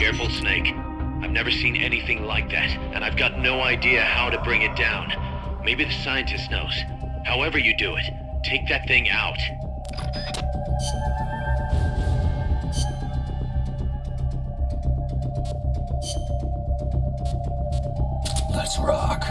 Careful, Snake. I've never seen anything like that, and I've got no idea how to bring it down. Maybe the scientist knows. However you do it, take that thing out. Let's rock.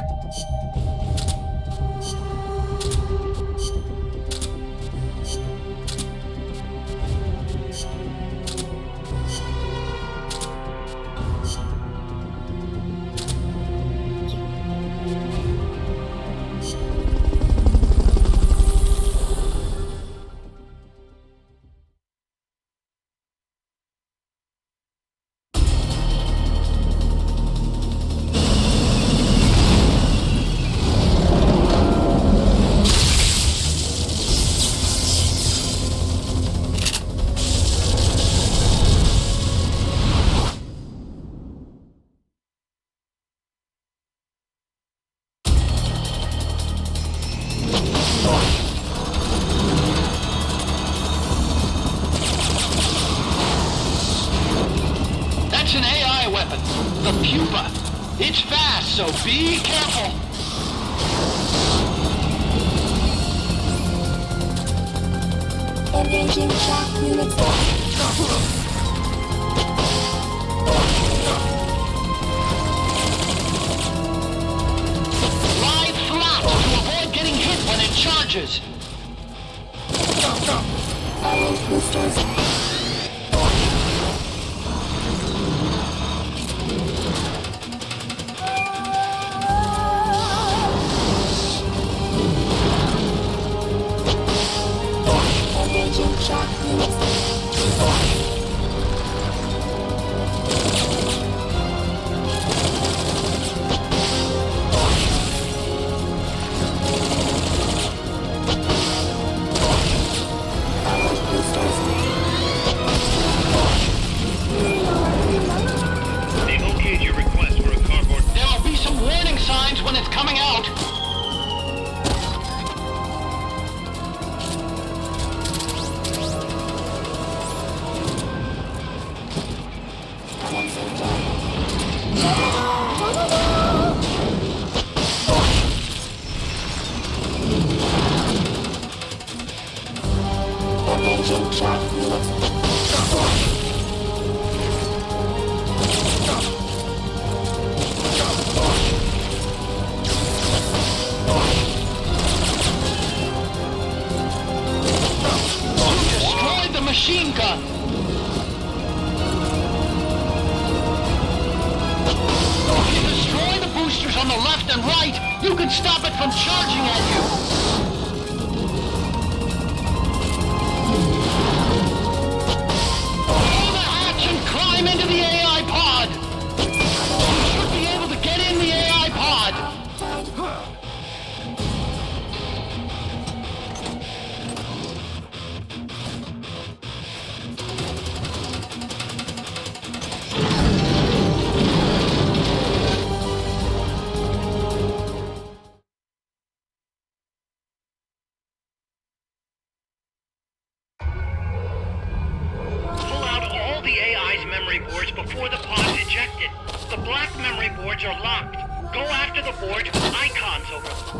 That's an AI weapon, the Pupa. It's fast, so be careful. Engaging shock units. Lie flat to avoid getting hit when it charges. Iron boosters. Engaging shock units. Iron boosters. They okayed your request for a cardboard. There'll be some warning signs when it's coming out. Engaging shock units. Destroyed the machine gun. If you destroy the boosters on the left and right, you can stop it from charging at you. Pull the hatch and climb into the AI pod. You should be able to get in the AI pod. Pull out all the AI's memory boards before the pod's ejected. The black memory boards are locked. Go after the boards with icons over them.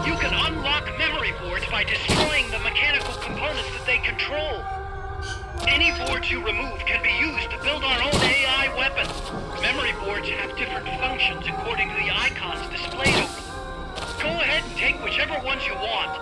You can unlock memory boards by destroying the mechanical components that they control. Any boards you remove can be used to build our own AI weapon. Memory boards have different functions according to the icons displayed over them. Go ahead and take whichever ones you want.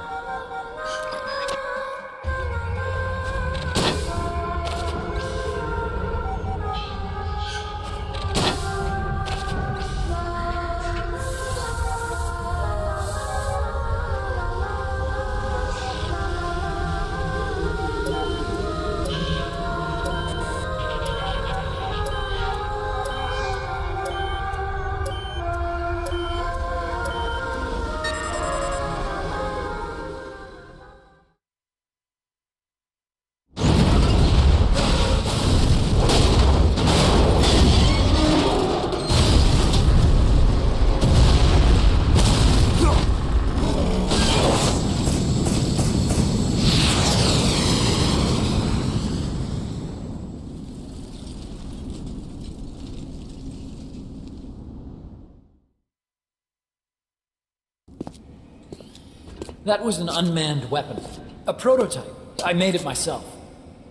That was an unmanned weapon. A prototype. I made it myself.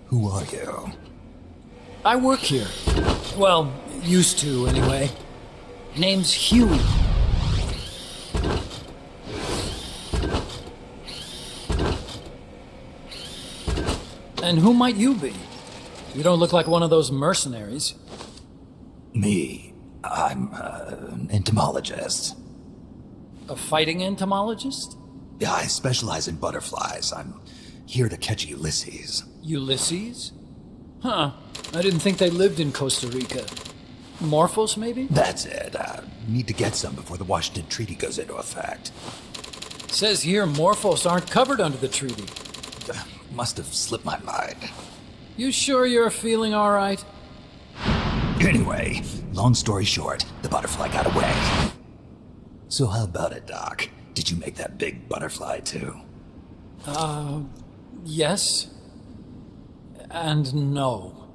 Who are you? I work here. Well, used to, anyway. Name's Huey. And who might you be? You don't look like one of those mercenaries. Me. I'm an entomologist. A fighting entomologist? Yeah, I specialize in butterflies. I'm here to catch Ulysses. Ulysses? Huh. I didn't think they lived in Costa Rica. Morphos, maybe? That's it. Need to get some before the Washington Treaty goes into effect. Says here Morphos aren't covered under the treaty. Must have slipped my mind. You sure you're feeling all right? Anyway, long story short, the butterfly got away. So how about it, Doc? Did you make that big butterfly too? Yes. And no.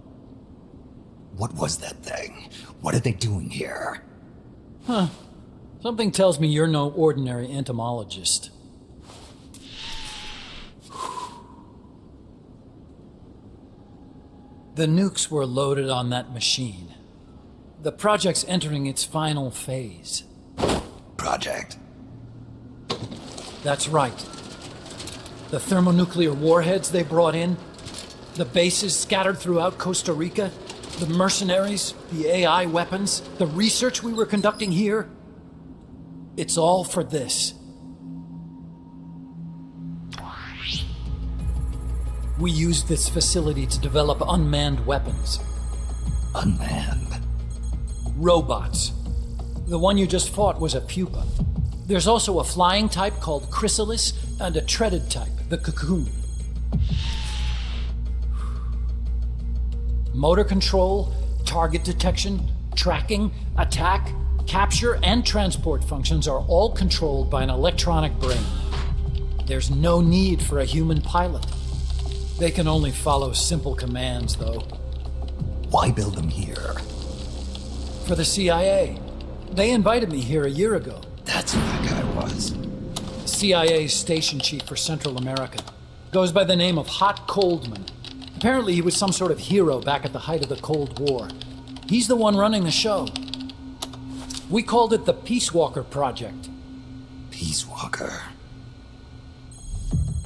What was that thing? What are they doing here? Huh. Something tells me you're no ordinary entomologist. The nukes were loaded on that machine. The project's entering its final phase. Project? That's right. The thermonuclear warheads they brought in, the bases scattered throughout Costa Rica, the mercenaries, the AI weapons, the research we were conducting here. It's all for this. We used this facility to develop unmanned weapons. Unmanned? Robots. The one you just fought was a Pupa. There's also a flying type called Chrysalis and a treaded type, the Cocoon. Motor control, target detection, tracking, attack, capture, and transport functions are all controlled by an electronic brain. There's no need for a human pilot. They can only follow simple commands, though. Why build them here? For the CIA. They invited me here a year ago. That's who that guy was. CIA's station chief for Central America. Goes by the name of Hot Coldman. Apparently he was some sort of hero back at the height of the Cold War. He's the one running the show. We called it the Peace Walker Project. Peace Walker.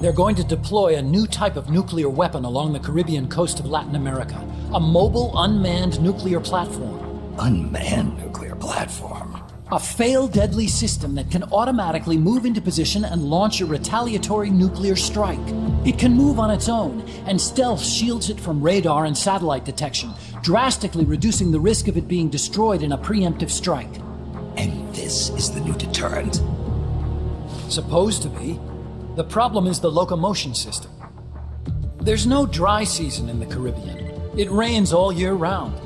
They're going to deploy a new type of nuclear weapon along the Caribbean coast of Latin America. A mobile, unmanned nuclear platform. Unmanned nuclear platform? A fail-deadly system that can automatically move into position and launch a retaliatory nuclear strike. It can move on its own, and stealth shields it from radar and satellite detection, drastically reducing the risk of it being destroyed in a preemptive strike. And this is the new deterrent? Supposed to be. The problem is the locomotion system. There's no dry season in the Caribbean. It rains all year round.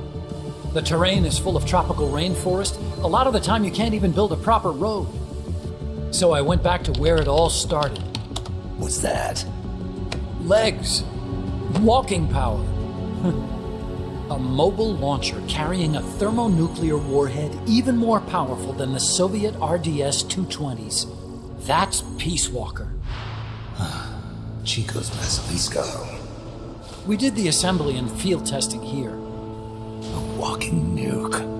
The terrain is full of tropical rainforest. A lot of the time you can't even build a proper road. So I went back to where it all started. What's that? Legs. Walking power. A mobile launcher carrying a thermonuclear warhead even more powerful than the Soviet RDS-220s. That's Peace Walker. Chico's Basilisco. We did the assembly and field testing here. A walking nuke.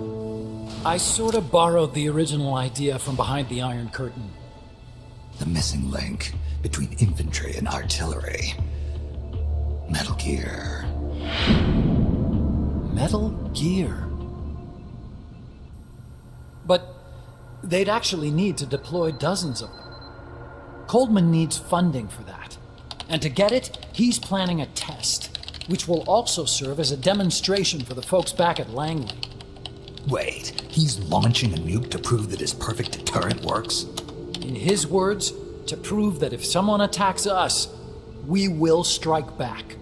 I sort of borrowed the original idea from behind the Iron Curtain. The missing link between infantry and artillery. Metal Gear. Metal Gear. But they'd actually need to deploy dozens of them. Coldman needs funding for that. And to get it, he's planning a test, which will also serve as a demonstration for the folks back at Langley. Wait, he's launching a nuke to prove that his perfect deterrent works? In his words, to prove that if someone attacks us, we will strike back.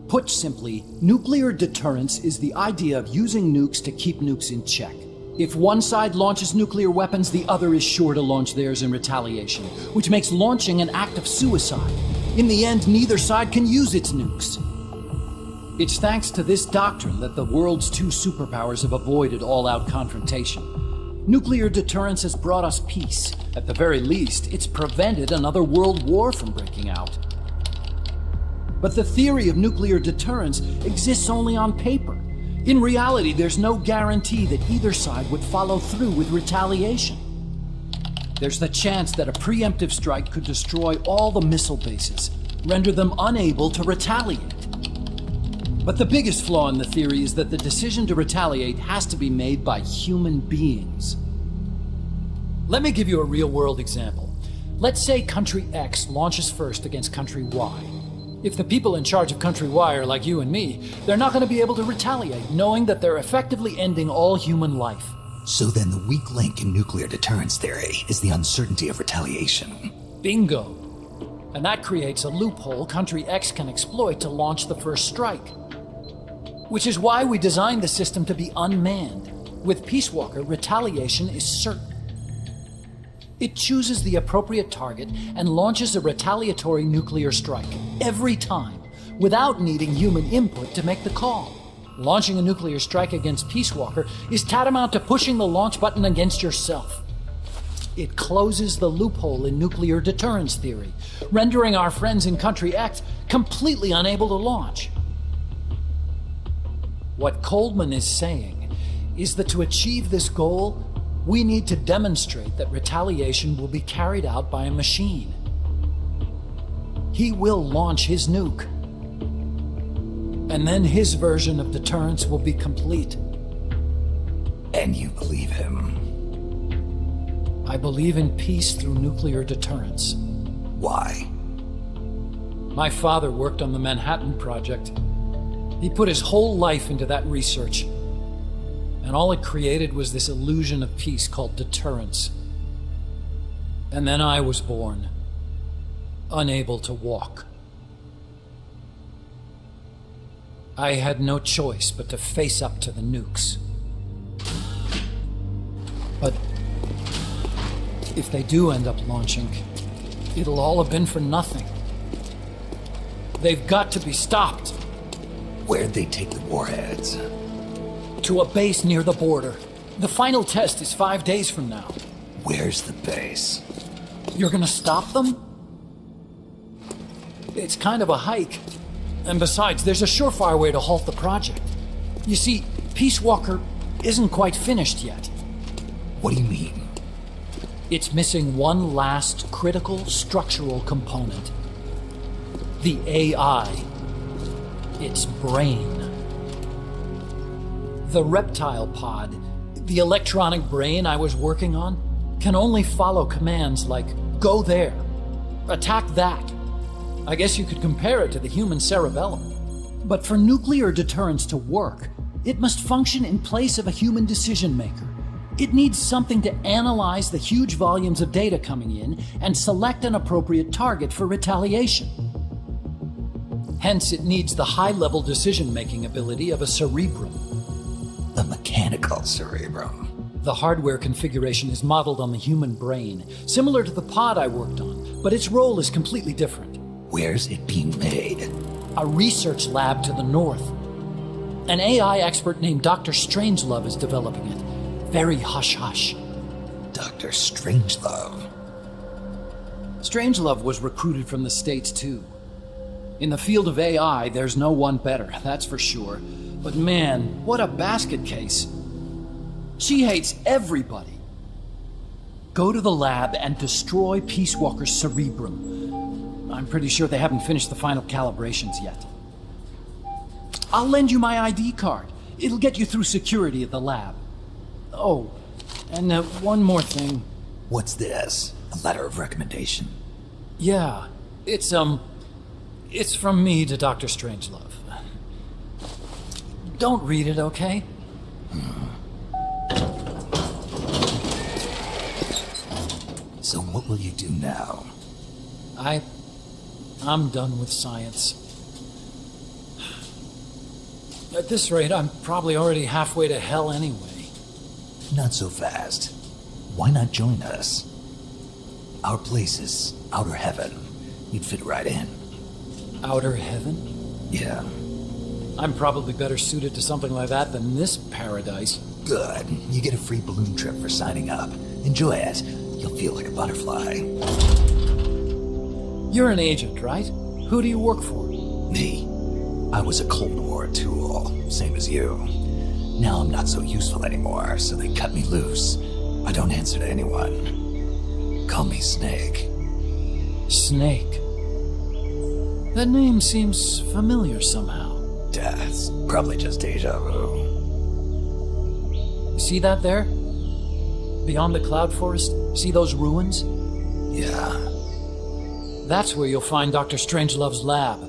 Put simply, nuclear deterrence is the idea of using nukes to keep nukes in check. If one side launches nuclear weapons, the other is sure to launch theirs in retaliation, which makes launching an act of suicide. In the end, neither side can use its nukes. It's thanks to this doctrine that the world's two superpowers have avoided all-out confrontation. Nuclear deterrence has brought us peace. At the very least, it's prevented another world war from breaking out. But the theory of nuclear deterrence exists only on paper. In reality, there's no guarantee that either side would follow through with retaliation. There's the chance that a preemptive strike could destroy all the missile bases, render them unable to retaliate. But the biggest flaw in the theory is that the decision to retaliate has to be made by human beings. Let me give you a real-world example. Let's say Country X launches first against Country Y. If the people in charge of Country Y are like you and me, they're not going to be able to retaliate, knowing that they're effectively ending all human life. So then the weak link in nuclear deterrence theory is the uncertainty of retaliation. Bingo. And that creates a loophole Country X can exploit to launch the first strike. Which is why we designed the system to be unmanned. With Peace Walker, retaliation is certain. It chooses the appropriate target and launches a retaliatory nuclear strike every time, without needing human input to make the call. Launching a nuclear strike against Peace Walker is tantamount to pushing the launch button against yourself. It closes the loophole in nuclear deterrence theory, rendering our friends in Country X completely unable to launch. What Coldman is saying is that to achieve this goal, we need to demonstrate that retaliation will be carried out by a machine. He will launch his nuke. And then his version of deterrence will be complete. And you believe him? I believe in peace through nuclear deterrence. Why? My father worked on the Manhattan Project. He put his whole life into that research. And all it created was this illusion of peace called deterrence. And then I was born, unable to walk. I had no choice but to face up to the nukes. But if they do end up launching, it'll all have been for nothing. They've got to be stopped. Where'd they take the warheads? To a base near the border. The final test is 5 days from now. Where's the base? You're gonna stop them? It's kind of a hike. And besides, there's a surefire way to halt the project. You see, Peace Walker isn't quite finished yet. What do you mean? It's missing one last critical structural component. The AI. Its brain. The reptile pod, the electronic brain I was working on, can only follow commands like, go there, attack that. I guess you could compare it to the human cerebellum. But for nuclear deterrence to work, it must function in place of a human decision maker. It needs something to analyze the huge volumes of data coming in and select an appropriate target for retaliation. Hence, it needs the high-level decision-making ability of a cerebrum. The mechanical cerebrum. The hardware configuration is modeled on the human brain, similar to the pod I worked on, but its role is completely different. Where's it being made? A research lab to the north. An AI expert named Dr. Strangelove is developing it. Very hush-hush. Dr. Strangelove. Strangelove was recruited from the States, too. In the field of AI, there's no one better, that's for sure. But man, what a basket case. She hates everybody. Go to the lab and destroy Peace Walker's cerebrum. I'm pretty sure they haven't finished the final calibrations yet. I'll lend you my ID card. It'll get you through security at the lab. Oh, and one more thing. What's this? A letter of recommendation? Yeah, it's from me to Dr. Strangelove. Don't read it, okay? So what will you do now? I'm done with science. At this rate, I'm probably already halfway to hell anyway. Not so fast. Why not join us? Our place is outer heaven. You'd fit right in. Outer heaven? Yeah. I'm probably better suited to something like that than this paradise. Good. You get a free balloon trip for signing up. Enjoy it. You'll feel like a butterfly. You're an agent, right? Who do you work for? Me. I was a Cold War tool, same as you. Now I'm not so useful anymore, so they cut me loose. I don't answer to anyone. Call me Snake. Snake. That name seems familiar somehow. That's probably just deja vu. See that there? Beyond the cloud forest? See those ruins? Yeah. That's where you'll find Dr. Strangelove's lab.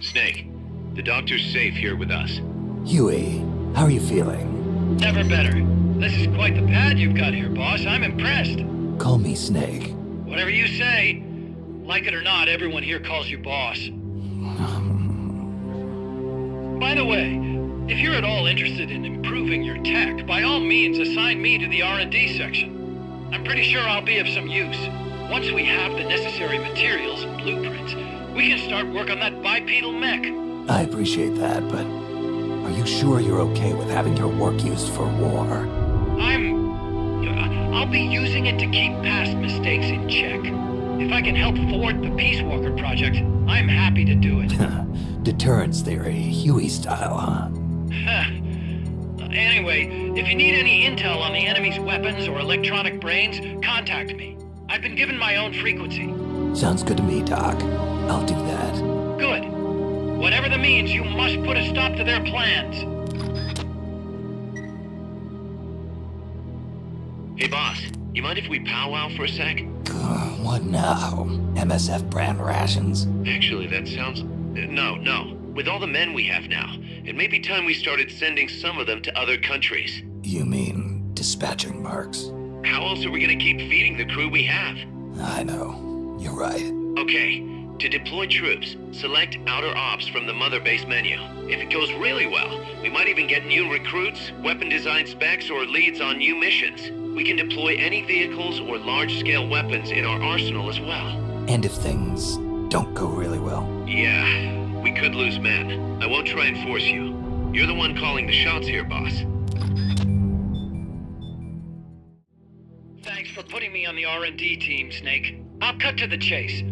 Snake, the doctor's safe here with us. Huey, how are you feeling? Never better. This is quite the pad you've got here, boss. I'm impressed. Call me Snake. Whatever you say. Like it or not, everyone here calls you boss. By the way, if you're at all interested in improving your tech, by all means assign me to the R&D section. I'm pretty sure I'll be of some use. Once we have the necessary materials and blueprints, we can start work on that bipedal mech. I appreciate that, but are you sure you're okay with having your work used for war? I'll be using it to keep past mistakes in check. If I can help thwart the Peace Walker project, I'm happy to do it. Deterrence theory, Huey style, huh? Anyway, if you need any intel on the enemy's weapons or electronic brains, contact me. I've been given my own frequency. Sounds good to me, Doc. I'll do that. Good. Whatever the means, you must put a stop to their plans. Hey boss, you mind if we powwow for a sec? What now? MSF brand rations? Actually, that sounds... No. With all the men we have now, it may be time we started sending some of them to other countries. You mean dispatching marks? How else are we gonna keep feeding the crew we have? I know. You're right. Okay, to deploy troops, select Outer Ops from the Mother Base menu. If it goes really well, we might even get new recruits, weapon design specs, or leads on new missions. We can deploy any vehicles or large-scale weapons in our arsenal as well. And if things don't go really well? Yeah, we could lose men. I won't try and force you. You're the one calling the shots here, boss. Thanks for putting me on the R&D team, Snake. I'll cut to the chase.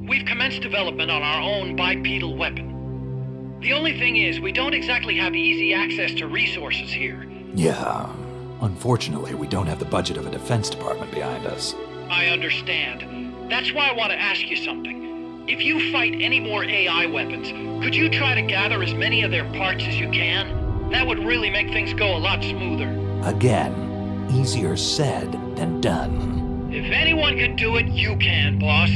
We've commenced development on our own bipedal weapon. The only thing is, we don't exactly have easy access to resources here. Yeah. Unfortunately, we don't have the budget of a defense department behind us. I understand. That's why I want to ask you something. If you fight any more AI weapons, could you try to gather as many of their parts as you can? That would really make things go a lot smoother. Again, easier said than done. If anyone could do it, you can, boss.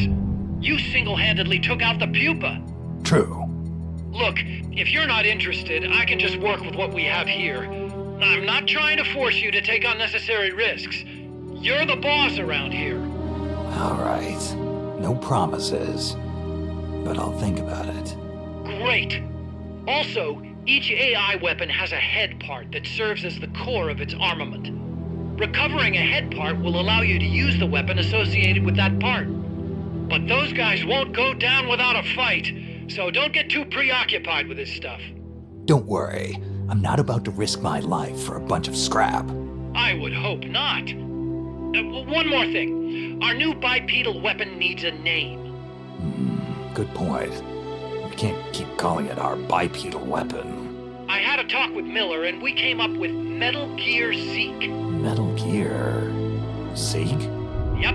You single-handedly took out the Pupa. True. Look, if you're not interested, I can just work with what we have here. I'm not trying to force you to take unnecessary risks. You're the boss around here. All right. No promises, but I'll think about it. Great. Also, each AI weapon has a head part that serves as the core of its armament. Recovering a head part will allow you to use the weapon associated with that part. But those guys won't go down without a fight, so don't get too preoccupied with this stuff. Don't worry. I'm not about to risk my life for a bunch of scrap. I would hope not. One more thing. Our new bipedal weapon needs a name. Good point. We can't keep calling it our bipedal weapon. I had a talk with Miller, and we came up with Metal Gear Zeke. Metal Gear... Zeke? Yep.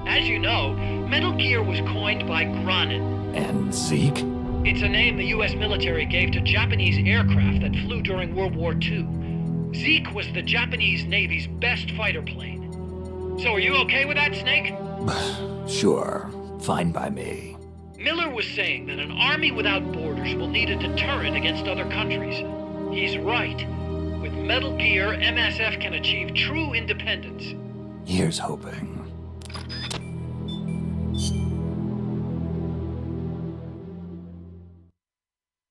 As you know, Metal Gear was coined by Granin. And Zeke? It's a name the U.S. military gave to Japanese aircraft that flew during World War II. Zeke was the Japanese Navy's best fighter plane. So are you okay with that, Snake? Sure. Fine by me. Miller was saying that an army without borders will need a deterrent against other countries. He's right. With Metal Gear, MSF can achieve true independence. Here's hoping.